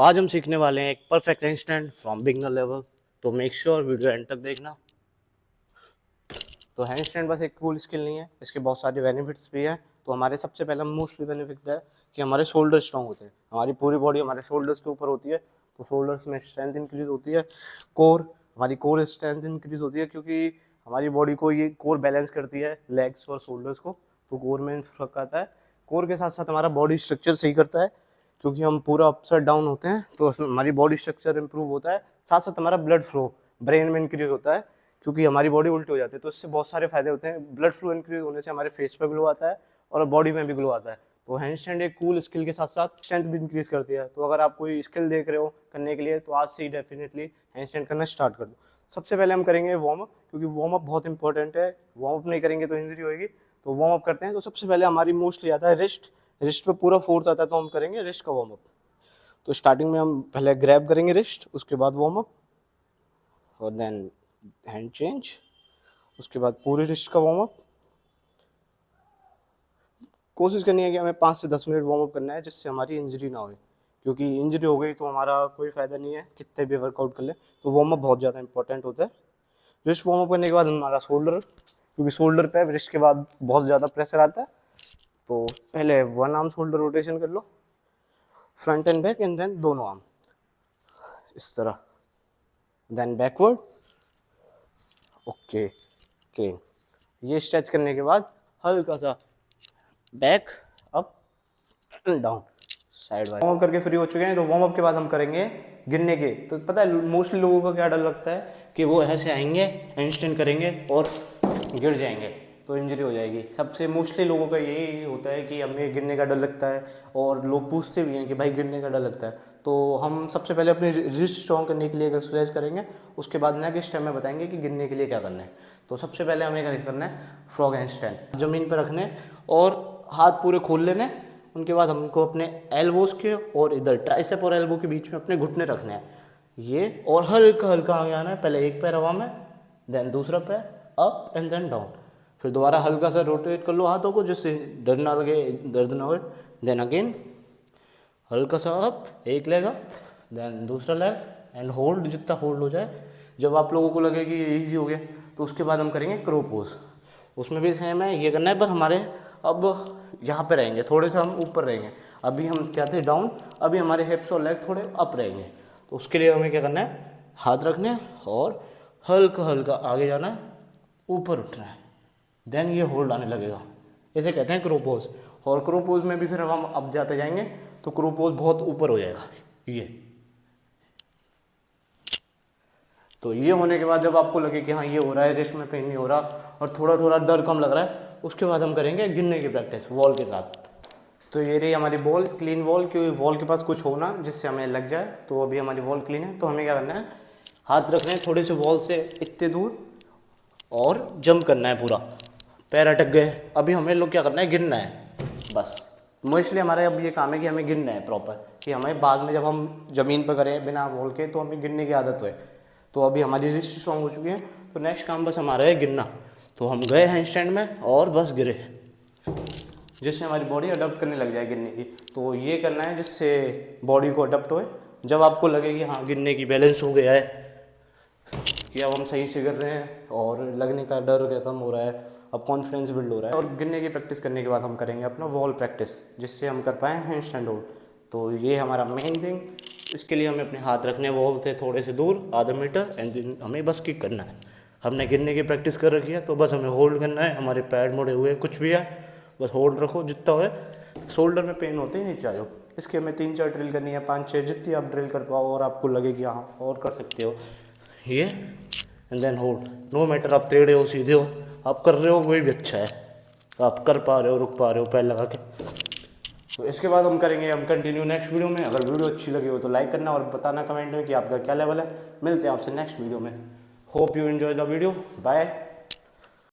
आज हम सीखने वाले हैं एक perfect handstand from beginner level. तो मेक श्योर वीडियो एंड तक देखना। तो हैंडस्टैंड बस एक कूल स्किल नहीं है, इसके बहुत सारे बेनिफिट्स भी हैं। तो हमारे सबसे पहला मोस्टली बेनिफिट है कि हमारे शोल्डर स्ट्रॉन्ग होते हैं। हमारी पूरी बॉडी हमारे शोल्डर्स के ऊपर होती है, तो शोल्डर्स में स्ट्रेंथ इंक्रीज होती है। हमारी कोर स्ट्रेंथ इंक्रीज होती है, क्योंकि हमारी बॉडी को ये कोर बैलेंस करती है, लेग्स और शोल्डर्स को। तो कोर में फर्क आता है। कोर के साथ साथ हमारा बॉडी स्ट्रक्चर सही करता है, क्योंकि हम पूरा अपसाइड डाउन होते हैं, तो उसमें हमारी बॉडी स्ट्रक्चर इंप्रूव होता है। साथ साथ हमारा ब्लड फ्लो ब्रेन में इंक्रीज होता है, क्योंकि हमारी बॉडी उल्टी हो जाती है। तो इससे बहुत सारे फायदे होते हैं। ब्लड फ्लो इंक्रीज होने से हमारे फेस पे ग्लो आता है और बॉडी में भी ग्लो आता है। तो हैंडस्टैंड एक कूल स्किल के साथ साथ स्ट्रेंथ भी इंक्रीज करती है। तो अगर आप कोई स्किल देख रहे हो करने के लिए, तो आज से ही डेफिनेटली हैंडस्टैंड करना स्टार्ट कर दो। सबसे पहले हम करेंगे वार्म अप, क्योंकि वार्म अप बहुत इंपॉर्टेंट है। वार्म अप नहीं करेंगे तो इंजरी होगी। तो वार्म अप करते हैं। तो सबसे पहले हमारी मोस्टली आता है रिस्ट पे पूरा फोर्स आता है, तो हम करेंगे रिस्ट का वार्म अप। तो स्टार्टिंग में हम पहले ग्रैब करेंगे रिस्ट, उसके बाद वार्म अप और देन हैंड चेंज, उसके बाद पूरे रिस्ट का वार्म अप। कोशिश करनी है कि हमें 5 से 10 मिनट वार्म अप करना है, जिससे हमारी इंजरी ना हो, क्योंकि इंजरी हो गई तो हमारा कोई फ़ायदा नहीं है कितने भी वर्कआउट कर ले। तो वार्म अप बहुत ज़्यादा इंपॉर्टेंट होता है। रिस्ट वार्म अप करने के बाद हमारा शोल्डर, क्योंकि शोल्डर पे रिस्ट के बाद बहुत ज़्यादा प्रेशर आता है। तो पहले वन आर्म शोल्डर रोटेशन कर लो, front and back, and then दोनों आर्म इस तरह, देन बैकवर्ड, ओके क्लीन। ये स्ट्रेच करने के बाद हल्का सा back up down side wise. Warm up करके फ्री हो चुके हैं। तो वार्म अप के बाद हम करेंगे गिरने के। तो पता है मोस्टली लोगों का क्या डर लगता है कि वो ऐसे आएंगे, हैंडस्टैंड करेंगे और गिर जाएंगे तो इंजरी हो जाएगी। सबसे मोस्टली लोगों का यही होता है कि हमें गिरने का डर लगता है, और लोग पूछते भी हैं कि भाई गिरने का डर लगता है। तो हम सबसे पहले अपनी रिस्ट स्ट्रॉन्ग करने के लिए एक एक्सरसाइज करेंगे, उसके बाद नेक्स्ट टाइम में बताएंगे कि गिरने के लिए क्या करना है। तो सबसे पहले हमें क्या करना है, फ्रॉग हैंडस्टैंड। ज़मीन पर रखने और हाथ पूरे खोल लेने। उनके बाद हमको अपने एल्बोज के और इधर ट्राइसेप और एल्बो के बीच में अपने घुटने रखने हैं ये, और हल्का हल्का आगे आना है। पहले एक पैर हवा में, देन दूसरा पैर अप एंड देन डाउन। फिर दोबारा हल्का सा रोटेट कर लो हाथों को, जिससे डर ना लगे, दर्द ना हो। देन अगेन हल्का सा अप, एक लेग अप, देन दूसरा लेग एंड होल्ड, जितना होल्ड हो जाए। जब आप लोगों को लगे कि ये ईजी हो गया, तो उसके बाद हम करेंगे क्रो पोज। उसमें भी सेम है, ये करना है, पर हमारे अब यहाँ पे रहेंगे, थोड़े से हम ऊपर रहेंगे। अभी हम क्या थे, डाउन। अभी हमारे हिप्स और लेग थोड़े अप रहेंगे। तो उसके लिए हमें क्या करना है, हाथ रखने हैं और हल्का हल्का आगे जाना है, ऊपर उठना है, देन ये होल्ड आने लगेगा। इसे कहते हैं क्रोपोज। और क्रोपोज में भी फिर हम अब जाते जाएंगे तो क्रोपोज बहुत ऊपर हो जाएगा ये। तो ये होने के बाद जब आपको लगे कि हाँ ये हो रहा है, रिस्ट में पेन नहीं हो रहा और थोड़ा थोड़ा दर्द कम लग रहा है, उसके बाद हम करेंगे गिरने की प्रैक्टिस वॉल के साथ। तो ये रही हमारी बॉल, क्लीन वॉल, क्योंकि वॉल के पास कुछ हो ना जिससे हमें लग जाए। तो अभी हमारी वॉल क्लीन है। तो हमें क्या करना है, हाथ रखने हैं थोड़े से वॉल से इतने दूर और जंप करना है पूरा। पैर अटक गए, अभी हमें लोग क्या करना है, गिरना है बस। मोस्टली हमारा अब ये काम है कि हमें गिरना है प्रॉपर, कि हमें बाद में जब हम ज़मीन पर करें बिना वॉल के, तो हमें गिरने की आदत हो। तो अभी हमारी रिस्ट स्ट्रॉन्ग हो चुकी है। तो नेक्स्ट काम बस हमारा है गिरना। तो हम गए हैंडस्टैंड में और बस गिरे, जिससे हमारी बॉडी अडप्ट करने लग जाए गिरने की। तो ये करना है जिससे बॉडी को अडप्ट होए। जब आपको लगे कि हाँ गिरने की बैलेंस हो गया है, कि अब हम सही से गिर रहे हैं और लगने का डर खत्म हो रहा है, अब कॉन्फिडेंस बिल्ड हो रहा है, और गिरने की प्रैक्टिस करने के बाद हम करेंगे अपना वॉल प्रैक्टिस, जिससे हम कर पाएँ हैंड स्टैंड होल्ड। तो ये हमारा मेन थिंग। इसके लिए हमें अपने हाथ रखने हैं वॉल से थोड़े से दूर, आधा मीटर, एंड देन हमें बस किक करना है। हमने गिरने की प्रैक्टिस कर रखी है, तो बस हमें होल्ड करना है। हमारे पैर मुड़े हुए कुछ भी है, बस होल्ड रखो जितना हो। शोल्डर में पेन होते ही नीचे आ जाओ। इसके हमें 3-4 ड्रिल करनी है, 5-6, जितनी आप ड्रिल कर पाओ और आपको लगे कि हाँ और कर सकते हो ये, and then hold. No matter आप टेढ़े हो सीधे हो, आप कर रहे हो वही भी अच्छा है, आप कर पा रहे हो, रुक पा रहे हो पैर लगा के। तो इसके बाद हम करेंगे हम कंटिन्यू नेक्स्ट वीडियो में। अगर वीडियो अच्छी लगी हो तो लाइक करना और बताना कमेंट में कि आपका क्या लेवल है। मिलते हैं आपसे नेक्स्ट वीडियो में। Hope you enjoy the video. Bye.